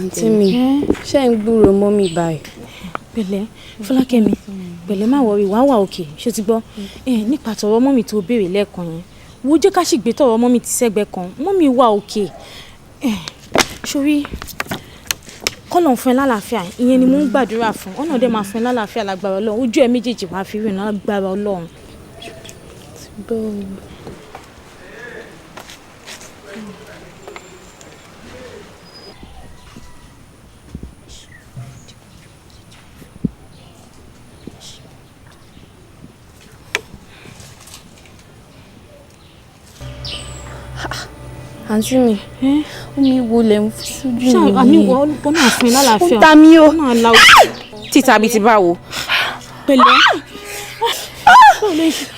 àǹtí mi ṣé ń gbúrò mọ́mì báyìí. pẹ̀lẹ́ Fọlákẹ́mi pẹ̀lẹ́ má wọrí wàá wà òkè ṣé ti gbọ́ nípa tọ̀rọ̀ mọ́mì tó béèrè lẹ́ẹ̀kan yẹn wo jẹ́ ká sì gbé tọ̀rọ̀ mọ́mì ti sẹ́gbẹ́ kan mọ́mì wà òkè sórí kọ́lọ̀ ń fún ẹ lálàáfíà ìyẹn ni mò ń gbàdúrà fún ọ̀nà dẹ̀ máa fún ẹ lálàáfíà lágbára Ọlọ́run ojú ẹ méjèèjì wàá fi rìn lágbára Ọlọ́run. àǹtí mi omi wo lẹ ń sójú mi. àmì wọ́n náà fún ẹ lálàáfíà. ó ta mí o. títa bíi ti báwo. pẹ̀lẹ́.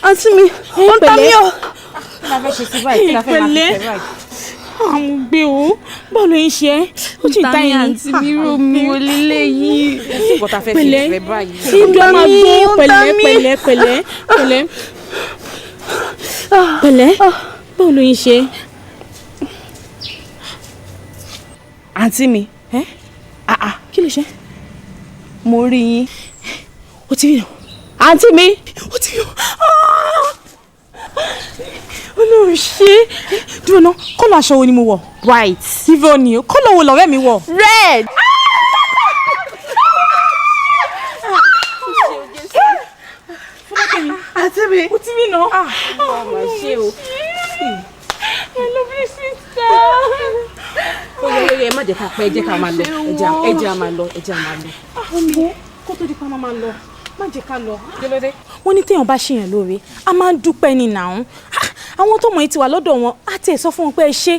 àǹtí mi ó ta mí o. kí la fẹ́ ṣe sí báyìí kí la fẹ́ máa fi ṣe báyìí. àwọn gbé o báwo ló ń ṣe é ó ti ta yín. àǹtí mi rò mí o lélẹ̀ yìí. kọ́ta fẹ́ fi ìfẹ́ báyìí. ìgbà máa gbó pẹ̀lẹ́ báwo ló ń ṣe é. àǹtí mi kí ló ṣe. mo rí yín. ó ti rí nà. àǹtí mi. ó ti rí nà. Ọlọ́run ṣe dúró ná kọ́lọ̀ aṣọ wo ni mo wọ̀. white. ìfẹ́ òní kọ́lọ̀ wo lọ̀rẹ́ mi wọ̀. red. àǹtí mi. ó ti rí nà. ọmọ ṣe o. I love you sister. Oye má jẹ́ ká pẹ́ ẹ jẹ́ ká máa lọ ẹ jẹ́ á máa lọ. Ọmọ kó tó di pa máa lọ má jẹ́ ká lọ. Wọ́n ní téèyàn bá ṣèyàn lóore a máa ń dúpẹ́ ní nàún àwọn tó mọ̀ ẹ́ ti wà lọ́dọ̀ wọn á tiẹ̀ sọ fún wọn pé ẹ ṣé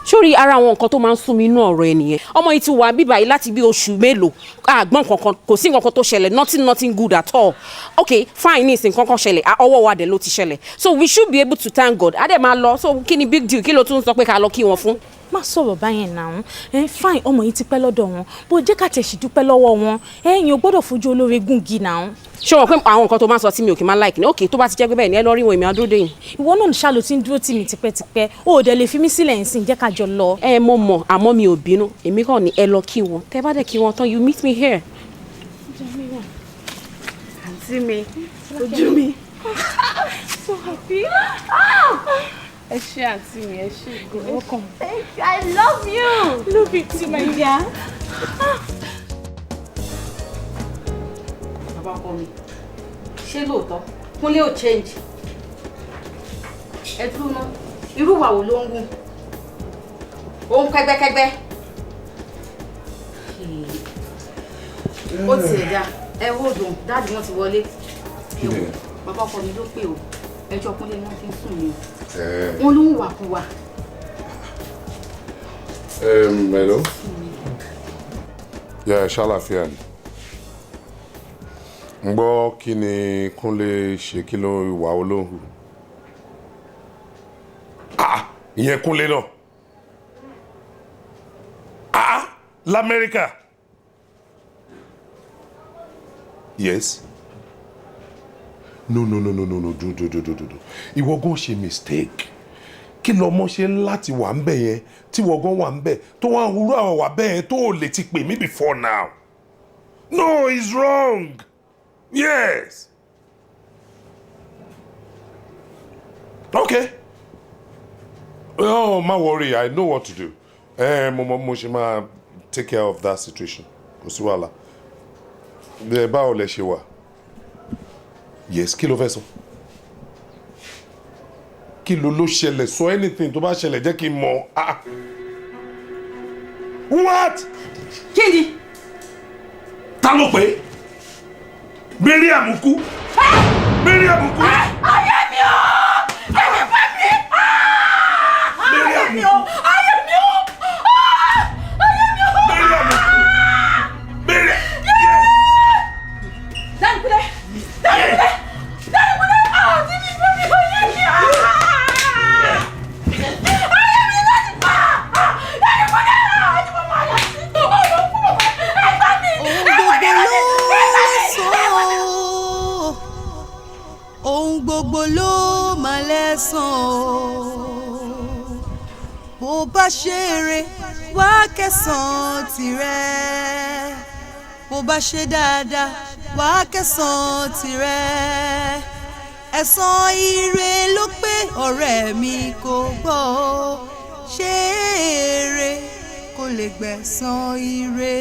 sórí ara àwọn nǹkan tó máa ń sún mi inú ọ̀rọ̀ ẹ nìyẹn ọmọ yìí ti wà bíbá yìí láti bí oṣù mélòó àgbọn kankan kò sí nǹkan tó ṣẹlẹ̀ nothing good at all okay fine ní ìsìn kankan ṣẹlẹ̀ ọwọ́ wa dẹ̀ ló ti ṣẹlẹ̀ so we should be able to thank God adé máa lọ so kí ni big deal kí ló tún sọ pé ká lọ kí wọn fún. má sọ̀rọ̀ báyẹn náà fine ọmọ yìí ti pẹ́ lọ́dọ̀ wọn bó jẹ́ ká tẹ̀ sí dúpẹ́ lọ́wọ́ wọn ẹ̀yin ò gbọ́dọ̀ fojú olóore gúngi náà. ṣé wọn pé àwọn nǹkan tó máa ń sọ tí mi ò kì í máa like ni ok tó bá ti jẹ́ pé bẹ́ẹ̀ ni ẹ lọ rí wọn èmi àdúró dé yìí. ìwọ náà ṣàlò tí ń dúró tì mí tipẹ́tipẹ́ o ò dẹ̀ lè fi mí sílẹ̀ nsìn jẹ́ ká jọ lọ. mo mọ̀ àmọ́ mi ò bínú èmi kàn ní ẹ lọ kí wọn tẹ́ bá dẹ̀ kí wọn tán you meet me here. àǹtí mi ojú mi so happy. ẹ ṣé àǹtí mi ẹ ṣé go welcome. Thank you, I love you. Love you too, my dear. bàbá ọkọ mi ṣé lóòótọ́ Kúnlé ò change ẹ dúró ná irú ìwà wo ló ń wù ó ń kẹ́gbẹ́kẹ́gbẹ́ ó tiẹ̀ dá ẹ wò dùn dáàdì wọn ti wọlé bàbá ọkọ mi ló pè ó ẹjọ́ Kúnlé náà fi ń sùn ni wọn ló ń wà kú wa. Hello. Yeah, ṣàlàfíà ni. Ń gbọ́ kí ni Kúnlé ṣe kí ló ìwà olóhùn. Ìyẹn Kúnlé náà. L'Amẹ́ríkà. Yes. No, do. Ìwọ gan ṣe mistake. Kí lọmọ ṣe láti wà ń bẹ̀ yẹn tí ìwọ gan wà ń bẹ̀ tó wá ń hurú àwọn wà bẹ́ẹ̀ tó ò lè ti pè mí before now. No, it's wrong. Yes. Okay. Oh, má worry, I know what to do. Mo ṣe máa take care of that situation. Kò sí wàhálà. Báwo lẹ ṣe wà? Yes, kí ló fẹ́ sọ? Kí ló ṣẹlẹ̀ sọ anything tó bá ṣẹlẹ̀ jẹ́ kí n mọ̀. What? Kí ni? Ta ló pè? Mariam kú. Mariam kú. Ayé mi o! Ayé mi! Ayé mi o! Ayé mi o! Ayé mi o! Mariam kú. Mariam. Dáńkúlẹ̀! Dáńkúlẹ̀! Dáńkúlẹ̀! Tí mi fẹ́ mi ayé mi o! Ayé mi láti pa! Dáńkúlẹ̀! Àti mo máa yà sí. Ọ̀rọ̀ fún bàbá ẹ̀gbọ́n mi! Ohun gbogbo ló máa lẹ́san o. Bó bá ṣe eré wá kẹsàn-án tirẹ̀. Bó bá ṣe dáadáa wá kẹsàn-án tirẹ̀. Ẹ̀san ire ló pé ọ̀rẹ́ mi kò gbọ́ o. Ṣé eré kò lè gbẹ̀san ire.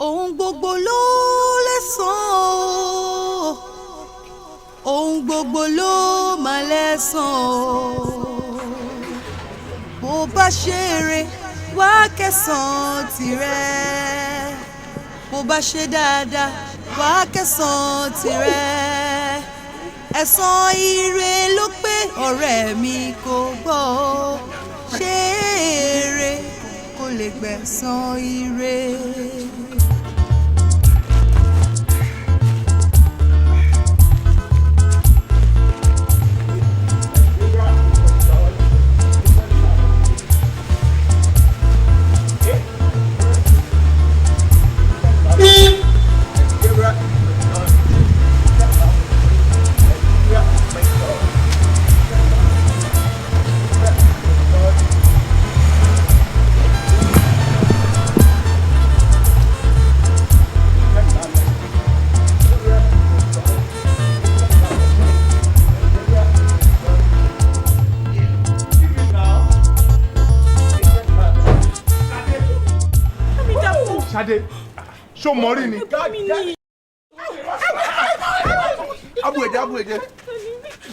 Ohun gbogbo ló lẹ́san o. Ohun gbogbo ló máa lẹ́san o. Bó bá ṣe eré wá kẹsàn-án tirẹ̀. Bó bá ṣe dáadáa wá kẹsàn-án tirẹ̀. Ẹ̀san ire ló pé ọ̀rẹ́ mi kò gbọ́. Ṣé èrè kò lè gbẹ̀san ire? Ṣadé, ṣó mọ́rí ni. Abu ẹ̀jẹ̀.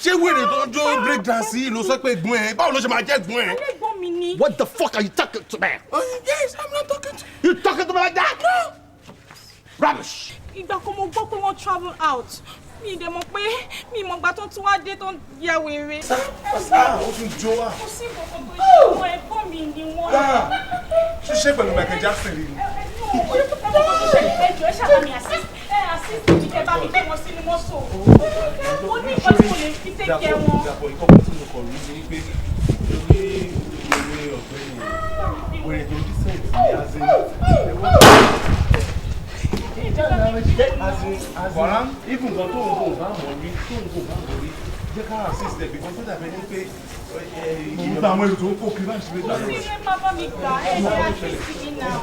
Ṣé wèrè tó jó break dance yìí ló sọ pé gbọ́n ẹ̀? Báwo ló ṣe máa jẹ́ gbọ́n ẹ̀? What the fuck are you talking to me? Yes, I'm not talking to you. You talking to me like that? No. Rubbish. Ìgbà kan mo gbọ́ pé wọ́n travel out. Mi dẹ̀ mọ̀ pé mi mọ̀ gbà tó tún wá dé tó ń ya wèrè. Ó tún jó wa. Kò sí nǹkan tó ṣe wọ́n ẹ̀gbọ́n mi ni wọ́n. Ṣíṣe pẹ̀lú Michael Jackson rí ni. Ẹjọ́ ṣàbámi assist mi kẹ́ bá mi gbé wọn sínú mọ́tò. Ó ní nǹkan tí mo lè fi tẹ́kẹ̀ wọn. Dàpọ̀ ìkọ́kọ́ tí mo kọ̀ rí ni pé lórí ìwé ọ̀gbẹ́ni wèrè tó dí sẹ́yìn sí àzẹ́ Wàrà even gan tó ń bò bá mọ̀ rí jẹ́ ká assist ẹ̀ because ó dàbẹ̀ ní pé ìgbà àwọn èrò tó ń kó kiri láti ṣe Kò sí ẹ má bá mi gbà ẹ̀ ní assist mi náà.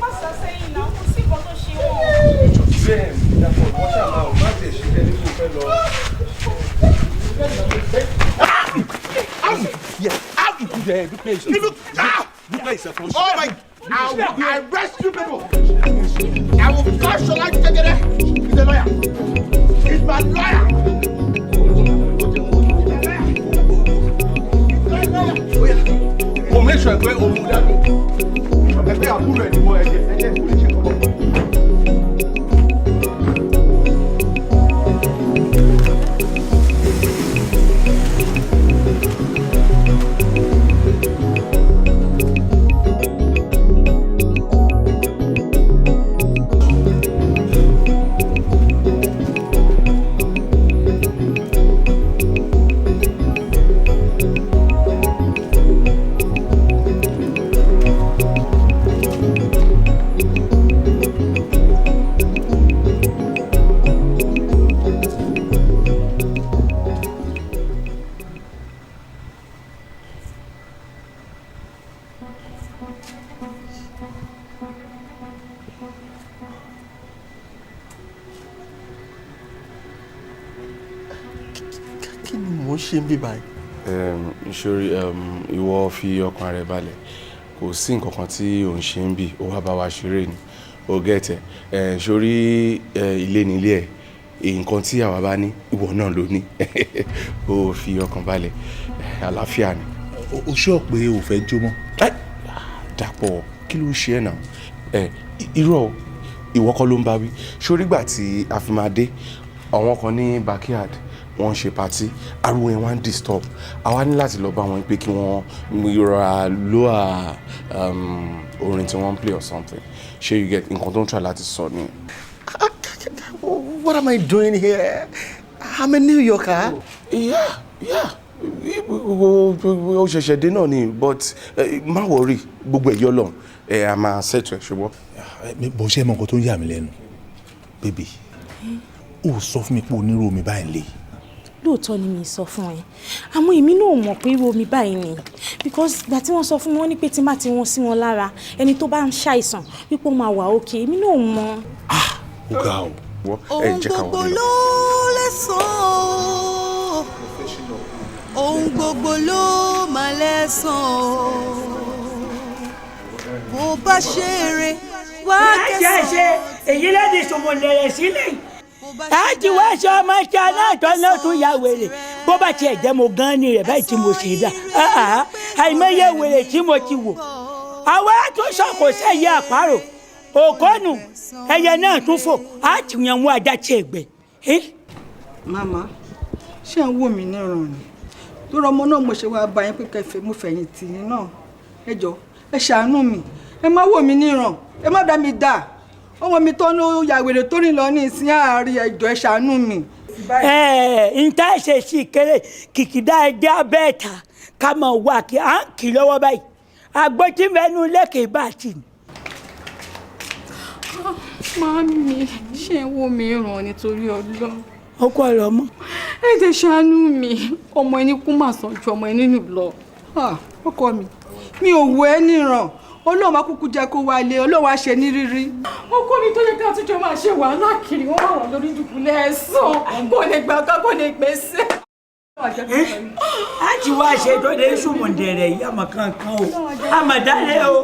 Má sá sẹ́yìn náà, kò sí nǹkan tó ṣe wọ́n. Bẹ́ẹ̀ ni dàpọ̀ wọ́n ṣàmà ò má tẹ̀ ṣe ẹni kò fẹ́ lọ. Yes, out of there, the place. The place, oh my! I will arrest you people. I will catch you like Jagere. He's a lawyer. He's my lawyer. We'll make sure we're all moved out. If they are moving anymore, kí ni mò ń ṣe ń bí báyìí. Nítorí ìwọ fi ọkàn rẹ balẹ̀ kò sí nǹkan kan tí ò ń ṣe ń bì ó wá bá wa ṣeré ni ó gẹ̀tẹ̀ sórí ilé nílé ẹ̀ nǹkan tí àwa bá ní ìwọ náà ló ní ó fi ọkàn balẹ̀ àlàáfíà ni. o ṣọ́ pé o fẹ́ jó mọ́. Dàpọ̀ kí ló ń ṣe ẹ̀ náà irọ́ ìwọ kọ́ ló ń bá wí sórí ìgbà tí a fi máa dé àwọn kan ní backyard wọ́n ṣe party ariwo yẹn wá ń disturb àwa ní láti lọ bá wọn pé kí wọ́n rọra lower orin tí wọ́n ń play or something ṣé you get nǹkan tó ń try láti sọ ni. What am I doing here? I'm a New Yorker. Yeah. ó ṣẹ̀ṣẹ̀ dé náà ni but má worry gbogbo ẹ̀yọ́ lọ a máa ṣètò ẹ̀ ṣùgbọ́n. bó ṣe mọ nǹkan tó ń yà mí lẹ́nu bébì ó sọ fún mi pé onírú omi báyìí lè. lóòótọ́ ni mi sọ fún ẹ àmọ́ èmi náà mọ̀ pé irú omi báyìí ni because ìgbà tí wọ́n sọ fún mi wọ́n ní pé tí má ti wọ́n sí wọn lára ẹni tó bá ń ṣàìsàn wípé ó máa wà òkè èmi náà mọ̀. ó ga o. ohun gbogbo ló lẹ́san ohun gbogbo ló máa lẹ́san bó bá ṣeré wá kẹsàn-án. èyí lẹ́ni ìṣòwò lẹ̀rẹ̀ sílẹ̀. láti wá ṣe ọmọ ṣe aláàtọ̀ náà tún ya wèrè bó bá tiẹ̀ jẹ́ mo gan ni rẹ̀ báyìí tí mo ṣe dà àìmọye wèrè tí mo ti wò àwọn àtúnṣe kò sẹ́yẹ àparò òkónù ẹyẹ náà tún fò á ti yan mú ajá tí ègbè. màmá ṣé ń wò mí níran ni lórí ọmọ náà mo ṣe wá bá yín pé kẹfẹ mo fẹ̀yìn tì yín náà ẹ jọ̀ọ́ ẹ ṣàánú mi ẹ má wò mí níran ẹ má dá mi dà ọmọ mi tó ní yàwèrè tó rìn lọ ní ìsìn àárín ẹ jọ̀ọ́ ẹ ṣàánú mi. n tá ṣe sí kéré kìkìdá ẹjẹ abẹ́ẹ̀ta ká mọ̀ wá kí à ń kì lọ́wọ́ báyìí agbótí mẹ́nu lẹ́kẹ̀ẹ́ bá ti. Màámi ṣé ń wò mí ràn nítorí Ọlọ́run. ọkọ rẹ ọmọ. ẹ jẹ́ ṣàánú mi ọmọ ẹni kú mà sàn ju ọmọ ẹni nù lọ. ọkọ mi ò wo ẹ níran Ọlọ́run máa kúkú jẹ́ kó wálé Ọlọ́run á ṣe ní rírí. ọkọ mi tó yẹ ká àtúnjọ máa ṣe wàhálà kiri wọn wà wọn lórí dùbúlẹ̀ ẹ̀sán kò lè gbà ká kò lè gbèsè. a ti wá ṣe tó dé sùmùndẹ̀rẹ̀ yìí àmọ̀ kankan o àmọ̀ dálé o.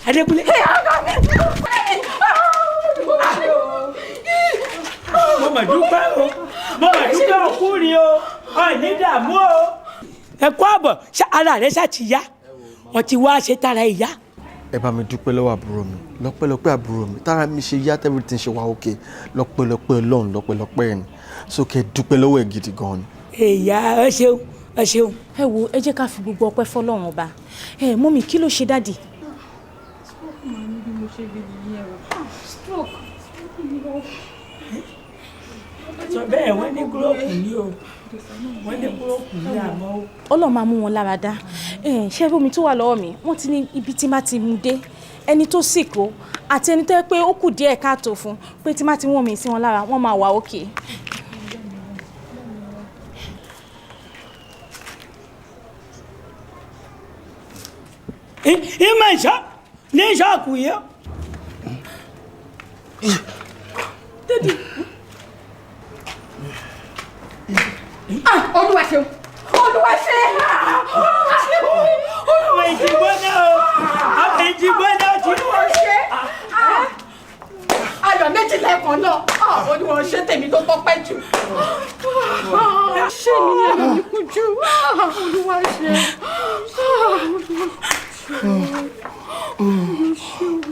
Adékúnlé. mo mà dúpẹ́ o mo mà dúpẹ́ ọkùnrin o ọ̀ní dààmú o. ẹ kú àbọ̀ ara rẹ̀ ṣáà ti yá ọtí wá ṣe tara ìyá. ẹ bá mi dúpẹ́ lọ́wọ́ àbúrò mi lọ́pẹ́lọpẹ́ àbúrò mi tára mi ṣe yá everything ṣe wá òkè lọ́pẹ́lọpẹ́ Ọlọ́run lọ́pẹ́lọpẹ́ ẹ̀ ni so kẹ́ dúpẹ́ lọ́wọ́ ẹ̀ gidi gan ni. ìyá ẹ ṣeun ẹ ṣeun. ẹ wo ẹ jẹ́ ká fi gbogbo ọpẹ́ fọ́lọ́run ọba mọ́mì kí ló ṣe dádì. sọ bẹ́ẹ̀ wọ́n ní gúrọ́ọ̀pù ní o wọ́n ní gúrọ́ọ̀pù ní àmọ́ o. Ọlọ́run máa mú wọn lára dá ṣé omi tó wà lọ́wọ́ mi wọ́n ti ní ibi tí má ti mú dé ẹni tó sick o àti ẹni tó yẹ pé ó kù díẹ̀ káàtó fún pé tí má ti wọ́n mi sí wọn lára wọ́n máa wà òkè. ìmọ̀ ìṣọ́ ní ìṣọ́ọ̀kù yìí. Olúwa ṣeun Olúwa ṣe ọmọ ìjìbọ náà o ọmọ ìjìbọ náà ti Olúwa ṣe ayọ̀ méjì lẹ́ẹ̀kan náà Olúwa ṣe tèmi tó tọ́pẹ́ jù ṣé mi ní ẹ̀rọ mi kú jù Olúwa ṣe.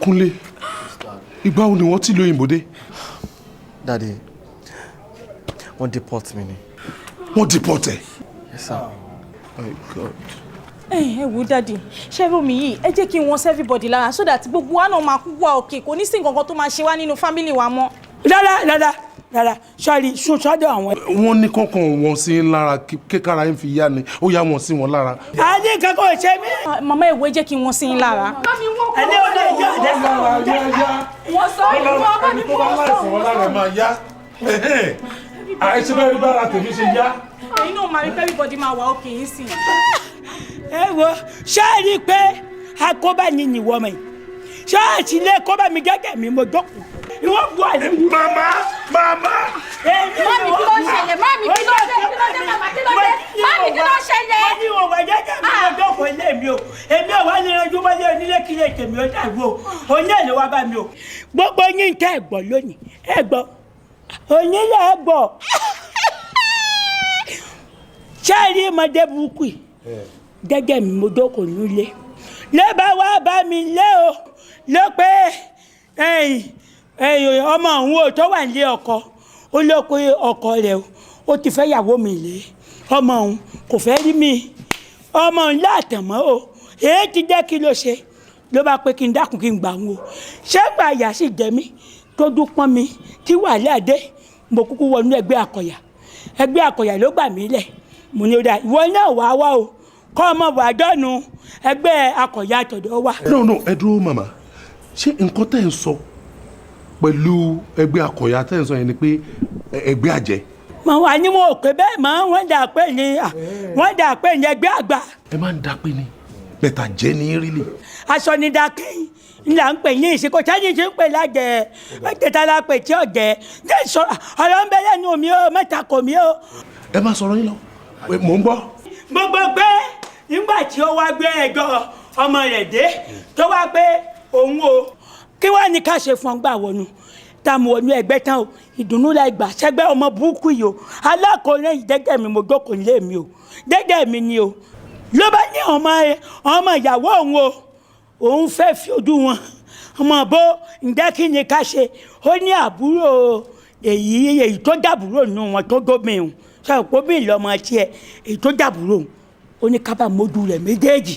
Kúnlé ìgbà wo ni wọ́n ti lo òyìnbó dé. Daddy wọ́n deport mi ni. wọ́n deport ẹ. Yes sir. My God. ẹ wo dádì ṣẹ́rù mi yìí ẹ jẹ́ kí n wọ́n sí everybody lára so that gbogbo wa náà máa kú wá òkè kò ní sí nǹkan kan tó máa ṣe wá nínú family wa mọ́. rárá sọ́ọ́rì sọ́dọ̀ àwọn. wọ́n ní kankan wọn sí ń lára kékara ń fi yá ni ó yá wọn sí wọn lára. a ní kankan ò ṣe mí. màmá ẹ wo ẹ jẹ́ kí n wọ́n sí ń lára. ẹni ò lè yá wọ́n sọ ìwọ bá mi kú wọ́n sọ. wọn lára máa yá àìsí bẹ́ẹ̀ rí bára tèmi ṣe yá. ẹ̀yin náà máa rí pé everybody máa wà òkè yín sí. ẹ wo ṣáàrí pé akóbá ni nìwọ mọ yìí ṣáàtì lé kóbá mi gẹ́gẹ́ mi mo jókòó ìwọ bu àlè. màmá. Mami kí ló ṣẹlẹ̀ mami kí ló dé mama kí ló dé mami kí ló ṣẹlẹ̀. wọ́n ní ìwọ wà gẹ́gẹ́ mi mo jókòó ilé mi o èmi ò wá ní ẹjọ́ wọlé onílé kílé tèmi ó dàgbò oní èlé wa bá mi o gbogbo yín tẹ́ ẹ gbọ́ lónìí ẹ gbọ́ onílé ẹ gbọ́ ṣáàrí ọmọdé burúkú yìí gẹ́gẹ́ mi mo jókòó nílé lẹ́bà wá bá mi lé o ló pé ọmọ òun ò tó wà nílé ọkọ ó ló pé ọkọ rẹ̀ ó ti fẹ́ yàwó mi lé ọmọ òun kò fẹ́ rí mi ọmọ òun látàmọ́ o èyí ti jẹ́ kí ló ṣe ló bá pé kí n dákun kí n gbà wọn o ṣé gbà yà sì jẹ mí tó dún pọ́n mi tí wàhálà dé mo kúkú wọnú ẹgbẹ́ àkọ̀yà ló gbà mí lẹ̀ mo ní o dà ìwọ náà wá o kọ́ ọmọ wàdọ́nu ẹgbẹ́ akọ̀yà àtọ̀dọ̀ wa. no ẹ dúró màmá ṣé nǹkan tẹ́ ń sọ pẹ̀lú ẹgbẹ́ akọ̀yà tẹ́ ń sọ yẹn ni pé ẹgbẹ́ àjẹ́. mo wà ní mo pè bẹ́ẹ̀ mọ́ wọ́n dà pé ní ẹgbẹ́ àgbà. ẹ máa ń dà pé ni bẹ́tà jẹ́ ní rílì. aṣọ ni dákẹ́yìn ńlá ń pè ní ìsìnkú sẹ́yìn tí ń pè lájẹ̀ ẹ̀kẹta la pè tí ọ̀jẹ̀ ní ìṣọ́ra ọ̀rọ̀ ń bẹ lẹ́nu mi o mẹ́ta kò mí o. ẹ máa sọ̀rọ̀ yín lọ mò ń gbọ́. gbogbo pé nígbà tí ó wá gbé ẹjọ́ ọmọ rẹ̀ dé tó wá pé òun o kí wàá ní ká ṣe fún ọgbà wọnú tààmù wọnú ẹgbẹ́ tán o ìdùnnú la ìgbà ṣẹgbẹ́ ọmọ burúkú yìí o alákòóyè ìdẹ́gẹ́ mi mo jókòó nílé mi o dẹ́gẹ́ mi ni o ló bá ní ọmọ ìyàwó òun o òun fẹ́ fi ojú wọn ọmọ bó ǹjẹ́ kí ni ká ṣe ó ní àbúrò èyí tó dàbúrò nù wọn tó dómi o sọ pé bí ìlọmọ tiẹ̀ èyí tó dàbúrò ó ní ká bá mójú rẹ̀ méjèèjì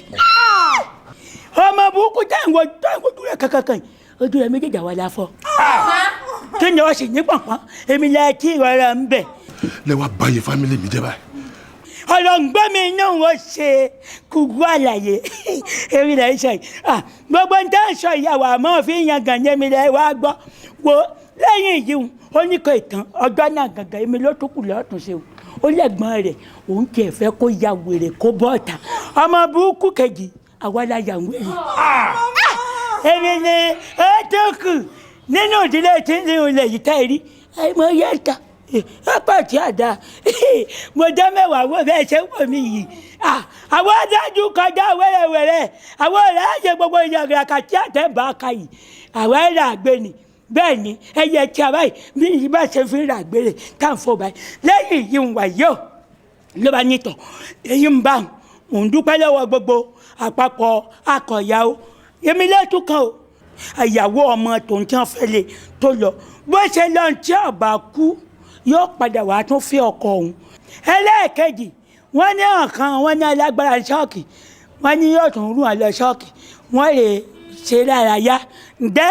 ọmọ burúkú táwọn ojú rẹ̀ kankan ojú rẹ̀ méjèèjì àwọn aláfọ́ kí ni wọ́n sì ní pọ̀npọ́n èmi lẹ kí ìrora ń bẹ̀. lẹ́wọ̀n báyìí fámìlì mi jẹ́ báyìí. ọlọ́ngbọ́n mi náà wọ́n ṣe kúkú àlàyé èmi lẹ sọ yìí gbogbo ń tẹ́ sọ ìyàwó àmọ́ fi yan gàn ní èmi lẹ wá gbọ́ wo lẹ́yìn yìí ó ní kò tán ọjọ́ náà gàngàn èmi ló tún kù lọ́tún ṣe o ó lẹ́gbọ́n rẹ̀ òun tiẹ̀ fẹ́ kó ya wèrè kó bọ́ọ̀tà ọmọ burúkú kejì àwa la yà wèrè. èmi ni ó tó kù nínú ìdílé tí ń rin ilẹ̀ yìí tá ẹ rí mo yẹ ta ọ̀pọ̀ tí a dá mo dá mẹ́wàá wọ bẹ́ẹ̀ ṣe wọ̀ mí yìí àwọn adájú kọjá wẹ́rẹ́wẹ́rẹ́ àwọn ọ̀rẹ́ àyè gbogbo ìyàgbé kàtí àtẹ̀bà ká yìí àwọn ẹ̀rọ àgbẹ̀ ni bẹ́ẹ̀ ni ẹyẹ tí a báyìí bí yìí bá ṣe fi ń ra àgbèrè tá à ń fọ báyìí lẹ́yìn yìí ń wà yóò ló bá nítọ̀ èyí ń bá òun dúpẹ́ lọ́wọ́ gbogbo àpapọ̀ akọ̀yàwó èmi lẹ́tù kan o àyàwó ọmọ tòun tí wọ́n fẹ́ lè tó lọ bó ṣe lọ tí ọba kú yóò padà wá tún fi ọkọ òun ẹlẹ́ẹ̀kejì wọ́n ní ọ̀kan wọ́n ní alágbára ṣọ́ọ̀kì wọ́n ní yóò tún rún àlọ́ ṣọ́ọ̀kì wọ́n lè ṣe lára yá ǹdẹ́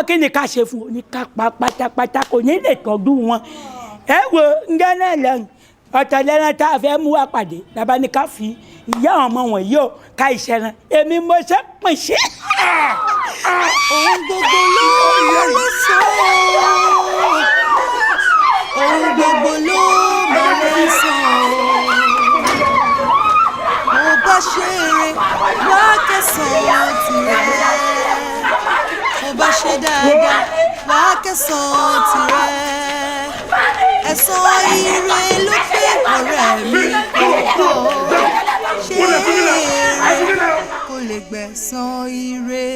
kí ni ká ṣe fún oníkápá pátápátá kò ní lè tọ́jú wọn ẹ wo ǹjẹ́ náà lẹ́yìn ọ̀tọ̀ lẹ́ran tá a fẹ́ mú wa pàdé bàbá ní ká fi ìyá ọmọ wọn yóò ká ìṣẹ̀ràn èmi mo ṣe pín sí. ohun gbogbo ló máa ń sọ ohun gbogbo ló máa ń sọ mo bá ṣe eré wá kẹsàn-án tirẹ̀ mo bá ṣe dáadáa wá kẹsàn-án tirẹ̀ ẹ̀san ire ló pé ọ̀rẹ́ mi kọ́kọ́ ṣe eré kó lè gbẹ̀san ire.